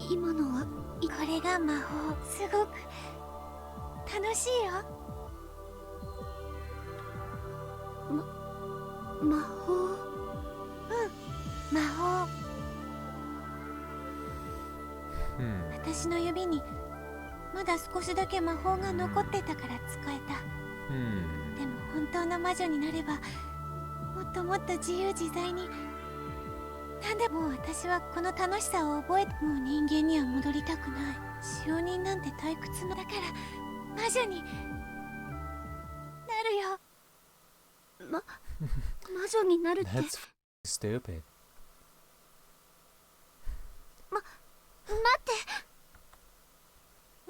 今のはこれが魔法。すごく楽しいよ。魔法。うん、魔法。私の指にまだ少しだけ魔法が残ってたから使えた。でも本当の魔女になればもっともっと自由自在に。なんでもう私はこの楽しさを覚えて、もう人間には戻りたくない。使用人なんて退屈のだから魔女になるよ。魔女になるって。 That's stupid. 待って。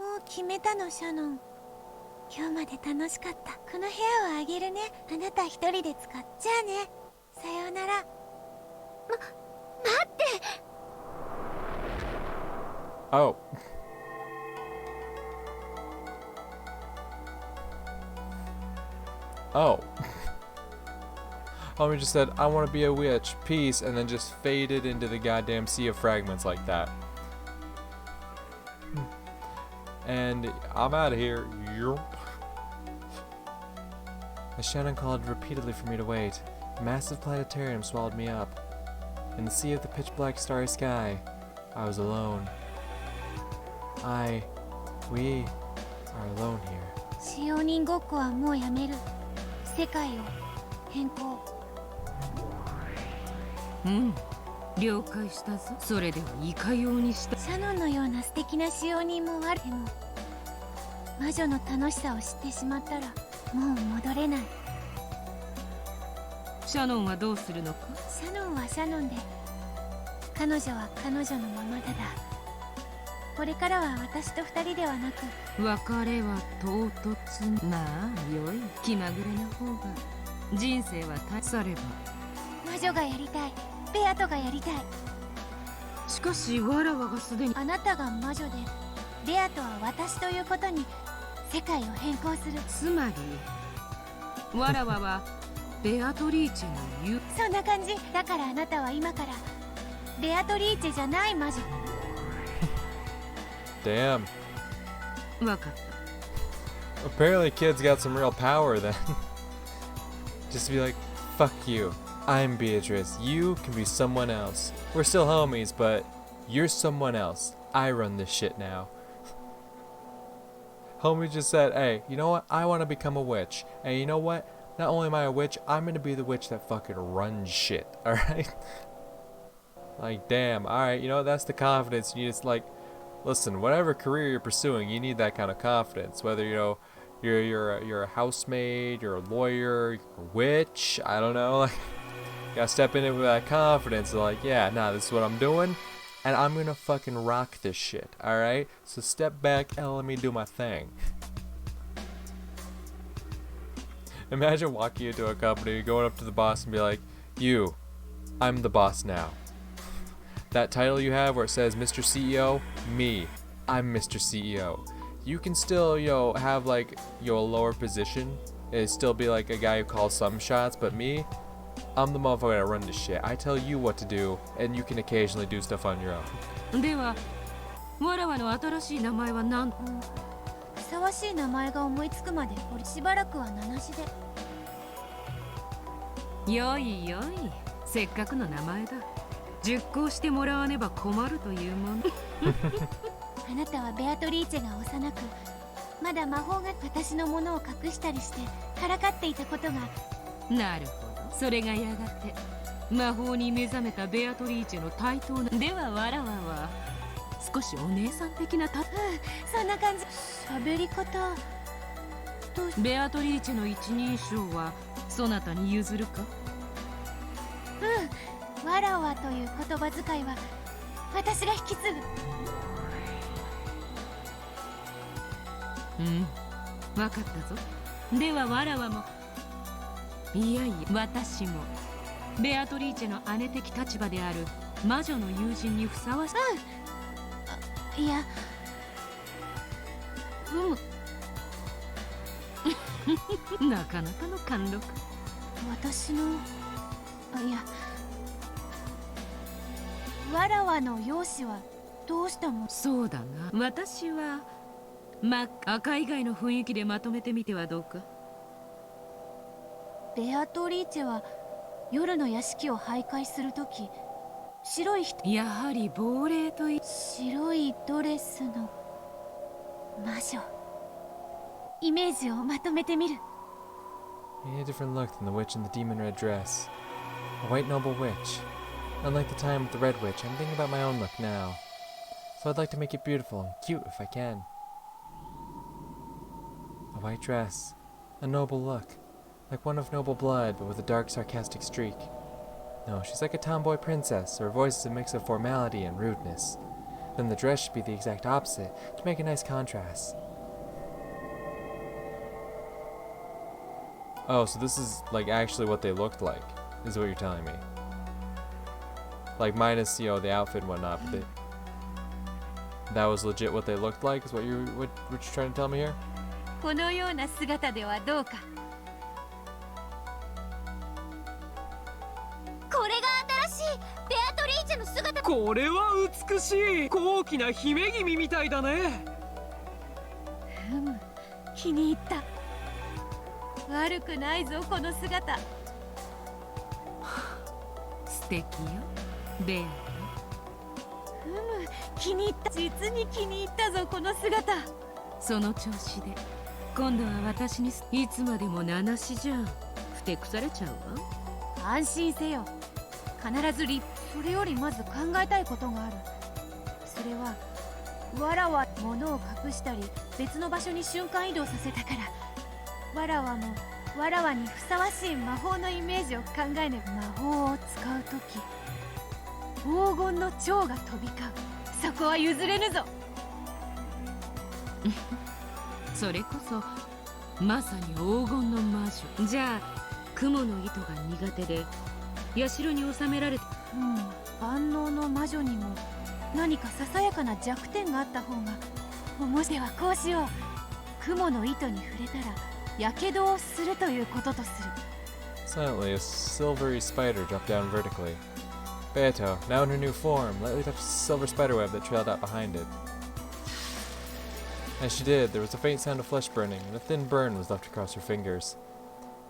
もう決めたの、シャノン。今日まで楽しかった。この部屋をあげるね。あなた一人で使っ。じゃあね、さようなら。待って。Oh. Oh. Homie just said, I want to be a witch, peace, and then just faded into the goddamn sea of fragments like that. And I'm out of here. The Shannon called repeatedly for me to wait. A massive planetarium swallowed me up. In the sea of the pitch-black starry sky, I was alone. We are alone here. 使用人ごっこはもうやめる。世界を変更。了解したぞ。それではいかようにした。シャノンのような素敵な使用人もある。でも魔女の楽しさを知ってしまったらもう戻れない。シャノンはどうするのか。シャノンはシャノンで、彼女は彼女のままだ。これからは私と二人ではなく、別れは唐突。まあ良い。気まぐれな方が人生は大されば。魔女がやりたい。ベアトがやりたい。しかしわらわがすでに。あなたが魔女でベアトは私ということに世界を変更する。つまりわらわはベアトリーチェの言う。そんな感じ。だからあなたは今からベアトリーチェじゃない魔女。Damn. わかった。Apparently kid's got some real power then. Just to be like, fuck you. I'm Beatrice. You can be someone else. We're still homies, but you're someone else. I run this shit now. Homie just said, hey, you know what? I want to become a witch. And you know what? Not only am I a witch, I'm going to be the witch that fucking runs shit. Alright? Like, damn. Alright, you know, that's the confidence you need. It's like, listen, whatever career you're pursuing, you need that kind of confidence. Whether, you know, you're a housemaid, you're a lawyer, you're a witch, I don't know. Like, you gotta step in it with that confidence. Like, yeah, nah, this is what I'm doing, and I'm gonna fucking rock this shit, alright? So step back and let me do my thing. Imagine walking into a company, going up to the boss and be like, you, I'm the boss now. That title you have where it says Mr. CEO, me, I'm Mr. CEO. You can still, you know, have like your lower position and still be like a guy who calls some shots, but me, I'm the motherfucker that run this shit. I tell you what to do, and you can occasionally do stuff on your own. では、わらわの新しい名前は何？ふさわしい名前が思いつくまでしばらくは名なしで。よいよい、せっかくの名前だ。熟考してもらわねば困るというもの。あなたはベアトリーチェが幼く、まだ魔法が私のものを隠したりしてからかっていたことが。なるほど。それがやがて魔法に目覚めたベアトリーチェの対等な。ではわらわは少しお姉さん的なた。そんな感じ。喋り方どう。ベアトリーチェの一人称はそなたに譲るか。わらわという言葉遣いは私が引き継ぐ。わかったぞ。ではわらわも、いやいや私もベアトリーチェの姉的立場である魔女の友人にふさわしい。いや、なかなかの貫禄。私の、いや、わらわの容姿はどうしたの？そうだな。私は赤以外の雰囲気でまとめてみてはどうか。ベアトリーチェは夜の屋敷を徘徊するとき、白い人、やはり亡霊と白いドレスの魔女。イメージをまとめてみる。 You need a different look than the witch in the demon red dress. A white noble witch. Unlike the time with the red witch, I'm thinking about my own look now. So I'd like to make it beautiful and cute if I can. A white dress. A noble look. Like one of noble blood, but with a dark, sarcastic streak. No, she's like a tomboy princess. Her voice is a mix of formality and rudeness. Then the dress should be the exact opposite, to make a nice contrast. Oh, so this is like actually what they looked like, is what you're telling me. Like minus, you know, the outfit and whatnot, but that was legit what they looked like, is what you're trying to tell me here? このような姿ではどうか。これが新しいベアトリーチェの姿。これは美しい。高貴な姫君みたいだね。気に入った。悪くないぞこの姿。素敵よ、ベア。気に入った。実に気に入ったぞこの姿。その調子で今度は私にいつまでも名なしじゃん。ふてくされちゃうわ。安心せよ。必ずそれよりまず考えたいことがある。それはわらわ物を隠したり別の場所に瞬間移動させたから、わらわもわらわにふさわしい魔法のイメージを考えねば。魔法を使うとき黄金の蝶が飛び交う。そこは譲れぬぞ。それこそまさに黄金の魔女。じゃあ雲の糸が苦手で社に収められて、万能の魔女にも何かささやかな弱点があった方が。もしではこうしよう。雲の糸に触れたらやけどをするということとする。 Silently, a silvery spider dropped down vertically. Beato, now in her new form, lightly touched the silver spiderweb that trailed out behind it. As she did, there was a faint sound of flesh burning, and a thin burn was left across her fingers.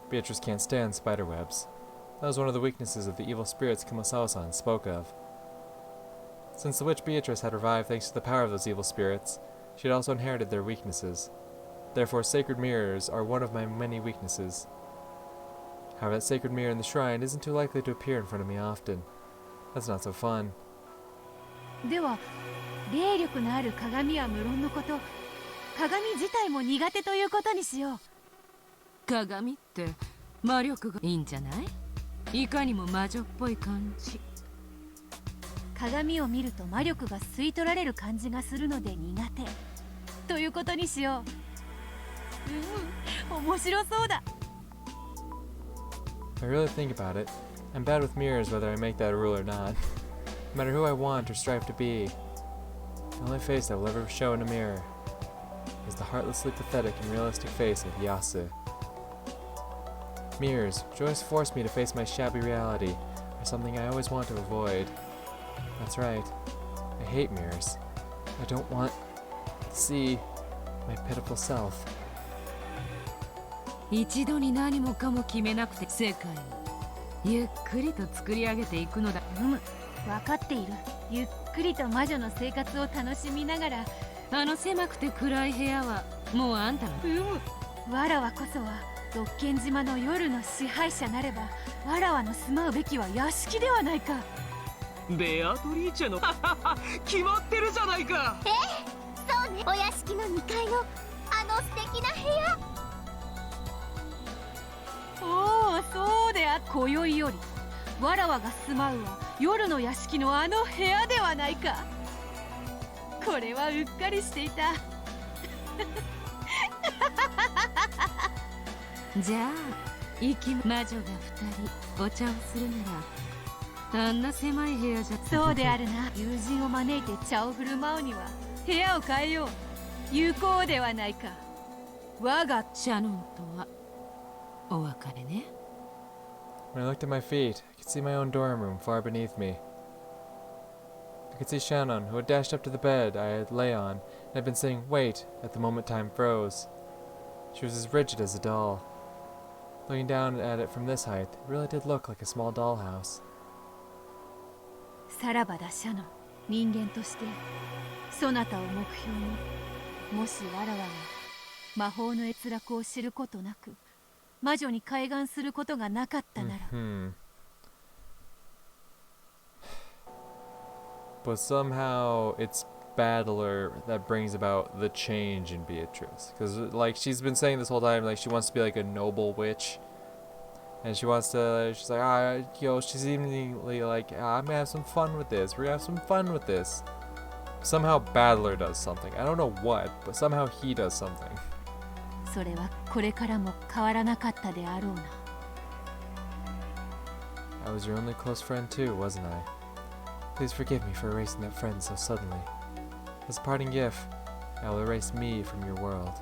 Beatrice can't stand spiderwebs. That was one of the weaknesses of the evil spirits Kumasawa-san spoke of. Since the witch Beatrice had revived thanks to the power of those evil spirits, she had also inherited their weaknesses. Therefore, sacred mirrors are one of my many weaknesses. However, that sacred mirror in the shrine isn't too likely to appear in front of me often. That's not so fun. では霊力のある鏡は無論のこと、鏡自体も苦手ということにしよう。鏡って魔力がいいんじゃない？いかにも魔女っぽい感じ。鏡を見ると魔力が吸い取られる感じがするので苦手ということにしよう。面白そうだ。 If I really think about it, I'm bad with mirrors whether I make that a rule or not. No matter who I want or strive to be, the only face I will ever show in a mirror is the heartlessly pathetic and realistic face of Yasu. Mirrors, which always force me to face my shabby reality, are something I always want to avoid. That's right, I hate mirrors. I don't want to see my pitiful self. 一度に何もかも決めなくて世界をゆっくりと作り上げていくのだ。分かっている。ゆっくりと魔女の生活を楽しみながら。あの狭くて暗い部屋はもうあんたの。わらわこそはドッケン島の夜の支配者なれば、わらわの住まうべきは屋敷ではないか。ベアトリーチェの決まってるじゃないか。そうね、お屋敷の2階のあの素敵な部屋。おお、そうであ。今宵よりわらわが住まうは夜の屋敷のあの部屋ではないか。これはうっかりしていた。じゃあ魔女が2人お茶をするならあんな狭い部屋じゃ。そうであるな。友人を招いて茶を振る舞うには部屋を変えよう。有効ではないか。我がシャノンとはお別れね。 When I looked at my feet, I could see my own dorm room far beneath me. could see Shannon, who had dashed up to the bed I had lay on, and had been saying, "Wait," at the moment time froze. She was as rigid as a doll. Looking down at it from this height, it really did look like a small dollhouse. さらばだシャノン、人間としてそなたを目標に、もしわらわが魔法の閲楽を知ることなく魔女に開眼することがなかったなら、But somehow it's Battler that brings about the change in Beatrice. Because, like, she's been saying this whole time, like, she wants to be, like, a noble witch. And she wants to, she's like, she's seemingly like, I'm gonna have some fun with this. We're gonna have some fun with this. Somehow Battler does something. I don't know what, but somehow he does something. それはこれからも変わらなかったであろうな。I was your only close friend too, wasn't I? Please forgive me for erasing that friend so suddenly. As a parting gift, I will erase me from your world.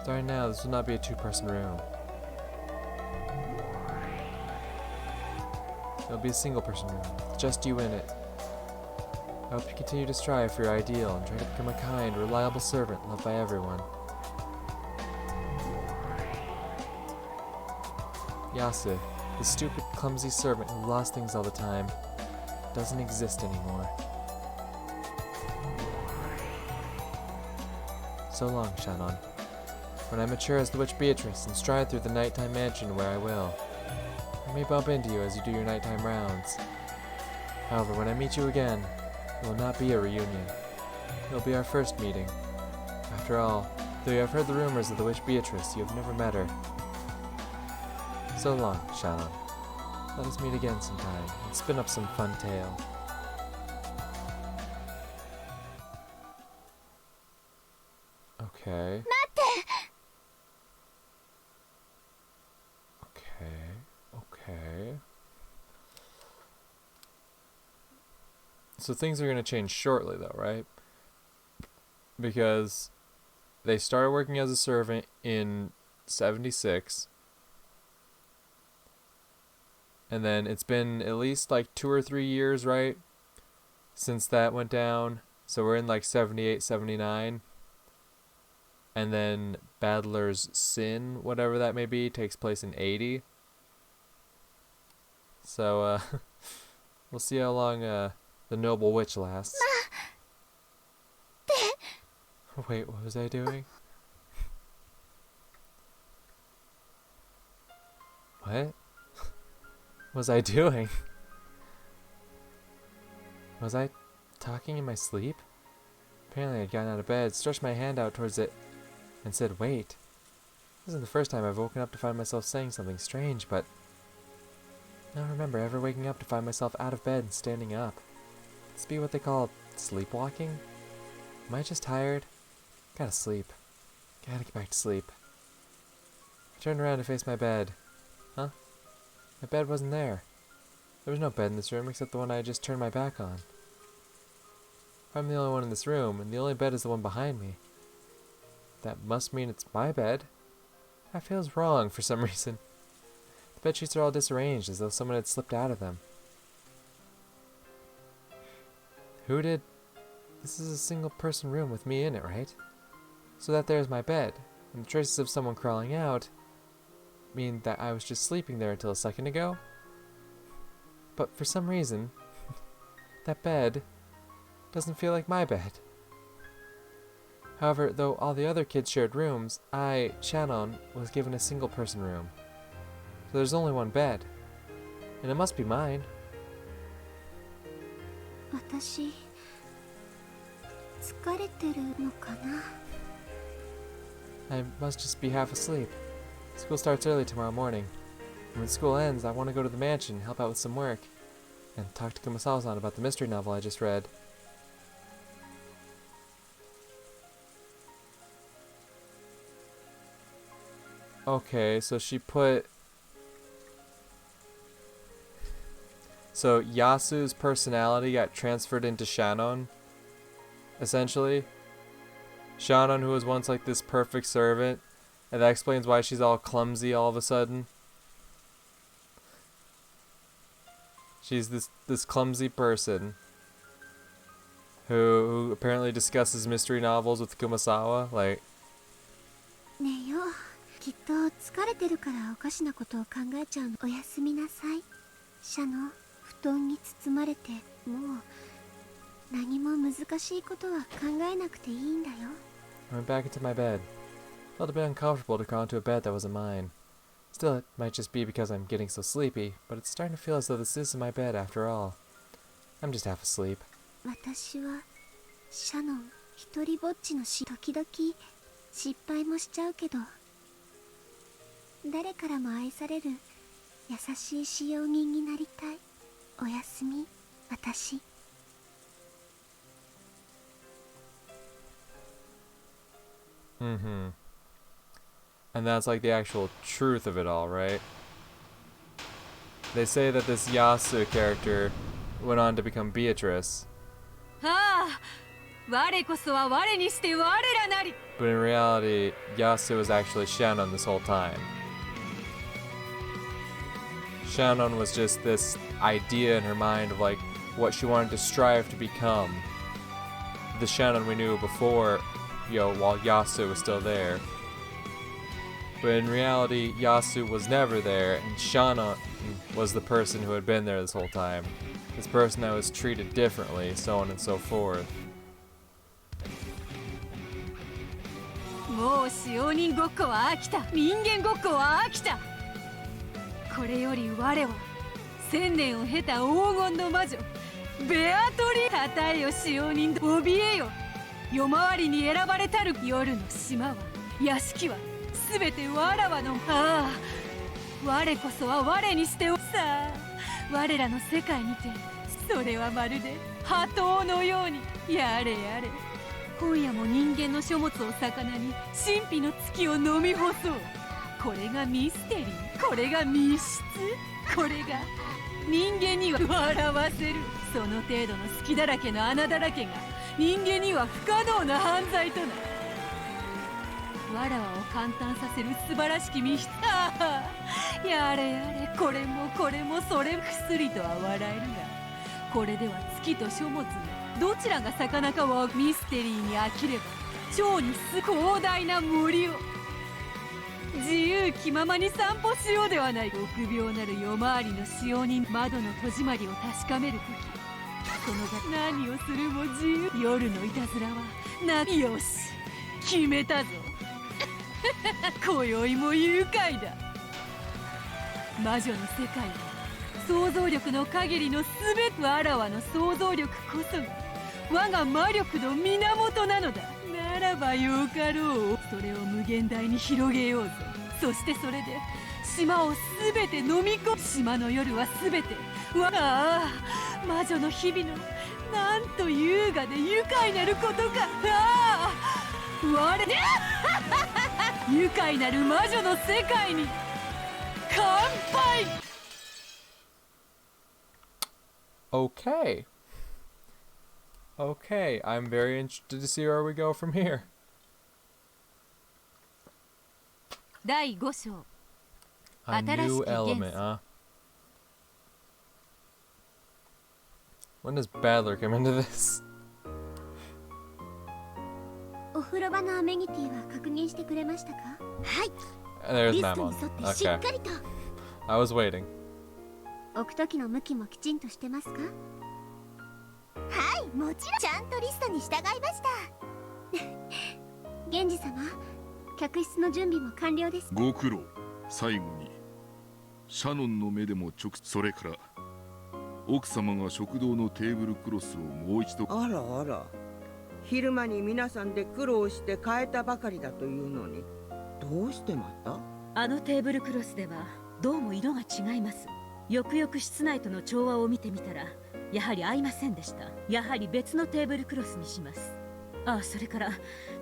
Starting now, this will not be a two-person room. It'll be a single-person room, with just you in it. I hope you continue to strive for your ideal and try to become a kind, reliable servant loved by everyone. Yasu, the stupid, clumsy servant who lost things all the time, doesn't exist anymore. So long, Shannon. When I mature as the witch Beatrice and stride through the nighttime mansion where I will, I may bump into you as you do your nighttime rounds. However, when I meet you again, it will not be a reunion. It will be our first meeting. After all, though you have heard the rumors of the witch Beatrice, you have never met her. So long, Shannon. Let us meet again sometime and spin up some fun tale. Okay. Okay. So things are going to change shortly though, right? Because they started working as a servant in 76. And then it's been at least like 2 or 3 years, right? Since that went down. So we're in like 78, 79. And then Battler's Sin, whatever that may be, takes place in 80. So, we'll see how long, the noble witch lasts. Wait, what was I doing? What? Was I doing? Was I talking in my sleep? Apparently I'd gotten out of bed, stretched my hand out towards it, and said, "Wait." This isn't the first time I've woken up to find myself saying something strange, but I don't remember ever waking up to find myself out of bed and standing up. This be what they call sleepwalking? Am I just tired? Gotta sleep. Gotta get back to sleep. I turned around to face my bed. Huh? My bed wasn't there. There was no bed in this room except the one I had just turned my back on. If I'm the only one in this room, and the only bed is the one behind me, that must mean it's my bed? That feels wrong for some reason. The bed sheets are all disarranged, as though someone had slipped out of them. Who did? This is a single-person room with me in it, right? So that there's my bed, and the traces of someone crawling out mean that I was just sleeping there until a second ago? But for some reason, that bed doesn't feel like my bed. However, though all the other kids shared rooms, I, Shannon, was given a single-person room. So there's only one bed. And it must be mine. 私疲れてるのかな I must just be half asleep. School starts early tomorrow morning. And when school ends, I want to go to the mansion and help out with some work. And talk to Kumasawa-san about the mystery novel I just read. Okay, so she put... So Yasu's personality got transferred into Shannon, essentially. Shannon, who was once like this perfect servant, and that explains why she's all clumsy all of a sudden. She's this clumsy person who apparently discusses mystery novels with Kumasawa. Like, ねえよ、きっと疲れてるからおかしなことを考えちゃうの。おやすみなさい。シャノン、布団に包まれて、もう何も難しいことは考えなくていいんだよ。 I went back into my bed. Felt a bit uncomfortable to crawl into a bed that wasn't mine. Still, it might just be because I'm getting so sleepy, but it's starting to feel as though this is my bed after all. I'm just half asleep. 私はシャノン、一人ぼっちの時々失敗もしちゃうけど、誰からも愛される優しい使用人になりたい。おやすみ、私。Mm-hmm. And that's like the actual truth of it all, right? They say that this Yasu character went on to become Beatrice. ああ、我こそは我にして我らなり。 But in reality, Yasu was actually Shannon this whole time. Shannon was just this idea in her mind of like what she wanted to strive to become. The Shannon we knew before, while Yasu was still there. But in reality, Yasu was never there, and Shannon was the person who had been there this whole time. This person that was treated differently, so on and so forth. もう使用人ごっこは飽きた。人間ごっこは飽きた。これより我は1000年を経た黄金の魔女ベアトリ。たたえよ使用人、怯えよ。夜回りに選ばれたる夜の島は、屋敷はすべてわらわの。ああ、我こそは我にしてさあ、我らの世界にてそれはまるで波頭のように。やれやれ、今夜も人間の書物を魚に神秘の月を飲み干そう。これがミステリー、これが密室、これが人間には笑わせる。その程度の隙だらけの穴だらけが人間には不可能な犯罪となる。わらわを感嘆させる素晴らしき密室。ああ、やれやれ、これもこれもそれ薬とは笑えるが、これでは月と書物のどちらが魚かはミステリーに飽きれば蝶に広大な森を自由気ままに散歩しようではない。臆病なる夜回りの使用人、窓の戸締まりを確かめるとき、その場何をするも自由。夜のいたずらはな。よし、決めたぞ。今宵も愉快だ。魔女の世界は想像力の限りのすべて。わらわの想像力こそが我が魔力の源なのだ。ならばよかろう。それを無限大に広げようぞ。そしてそれで島をすべて飲み込む。島の夜はすべてああ、魔女の日々のなんと優雅で愉快なることか。ああ、我愉快なる魔女の世界に乾杯。 Okay. Okay, I'm very interested to see where we go from here. 第5章 A new 新しき元素。 element, huh? When does Badler come into this? お風呂場のアメニティは確認してくれましたか？はい。 There's リストに Mammon. 沿ってしっ Okay. かりと。 I was waiting. 置く時の向きもきちんとしてますか？はい、もちろんちゃんとリストに従いました。源氏様、客室の準備も完了です。ご苦労。最後にシャノンの目でもそれから奥様が食堂のテーブルクロスをもう一度。あらあら、昼間に皆さんで苦労して変えたばかりだというのに、どうしてまた？あのテーブルクロスではどうも色が違います。よくよく室内との調和を見てみたらやはり合いませんでした。やはり別のテーブルクロスにします。ああ、それから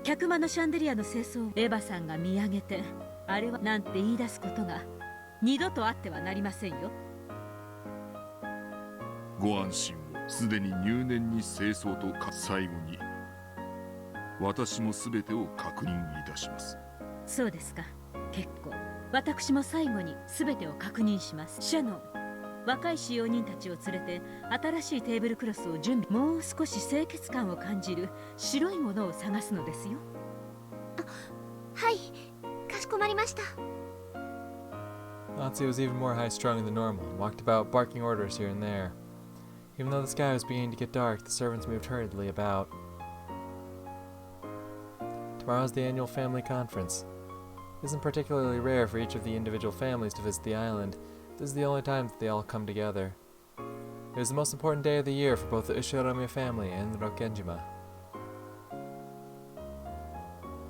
客間のシャンデリアの清掃をエヴァさんが見上げて、あれはなんて言い出すことが二度とあってはなりませんよ。ご安心を。すでに入念に清掃と最後に私も全てを確認いたします。そうですか。結構。私も最後に全てを確認します。シャノン、若い使用人たちを連れて新しいテーブルクロスを準備。もう少し清潔感を感じる白いものを探すのですよ。はい、かしこまりました。 Natsu was even more high-strung than normal and walked about barking orders here and there. Even though the sky was beginning to get dark, the servants moved hurriedly about. Tomorrow's the annual family conference. It isn't particularly rare for each of the individual families to visit the island. This is the only time that they all come together. It is the most important day of the year for both the Ushirome family and the Rokkenjima.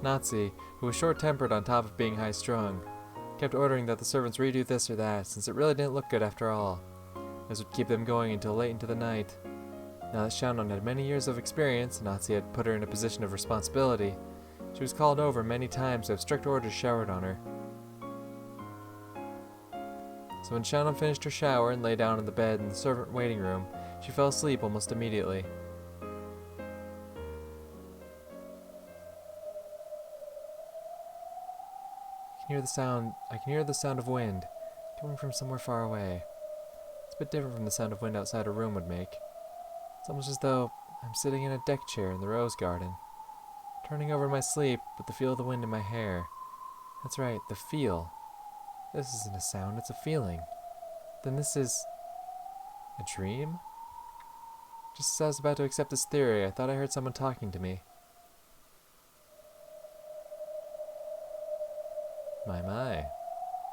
Natsu, who was short-tempered on top of being high-strung, kept ordering that the servants redo this or that, since it really didn't look good after all. This would keep them going until late into the night. Now that Shannon had many years of experience, and Natsu had put her in a position of responsibility, she was called over many times to have strict orders showered on her. So when Shannon finished her shower and lay down in the bed in the servant waiting room, she fell asleep almost immediately. I can hear the sound of wind, coming from somewhere far away. It's a bit different from the sound of wind outside a room would make. It's almost as though I'm sitting in a deck chair in the rose garden, turning over in my sleep with the feel of the wind in my hair. That's right, the feel. This isn't a sound, it's a feeling. Then this is a dream? Just as I was about to accept this theory, I thought I heard someone talking to me. My. It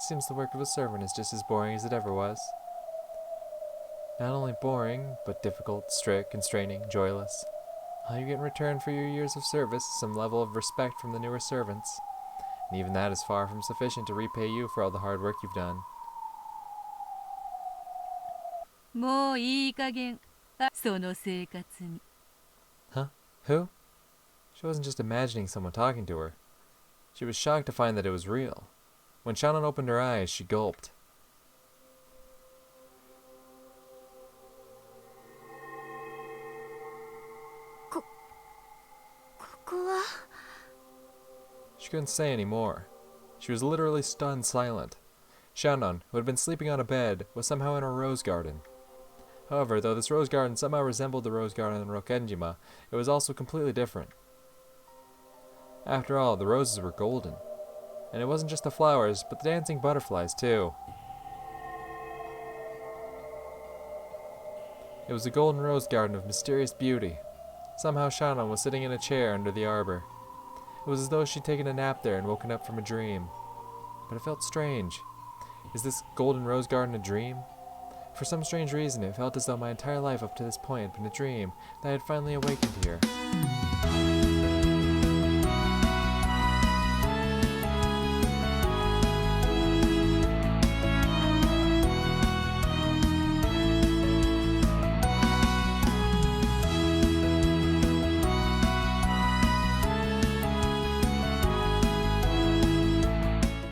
seems the work of a servant is just as boring as it ever was. Not only boring, but difficult, strict, constraining, joyless. All you get in return for your years of service is some level of respect from the newer servants. And even that is far from sufficient to repay you for all the hard work you've done. もういい加減その生活に。 Huh? Who? She wasn't just imagining someone talking to her. She was shocked to find that it was real. When Shannon opened her eyes, she gulped. She couldn't say any more. She was literally stunned silent. Shannon, who had been sleeping on a bed, was somehow in a rose garden. However, though this rose garden somehow resembled the rose garden in Rokkenjima, it was also completely different. After all, the roses were golden. And it wasn't just the flowers, but the dancing butterflies, too. It was a golden rose garden of mysterious beauty. Somehow Shannon was sitting in a chair under the arbor. It was as though she'd taken a nap there and woken up from a dream. But it felt strange. Is this golden rose garden a dream? For some strange reason, it felt as though my entire life up to this point had been a dream that I had finally awakened here.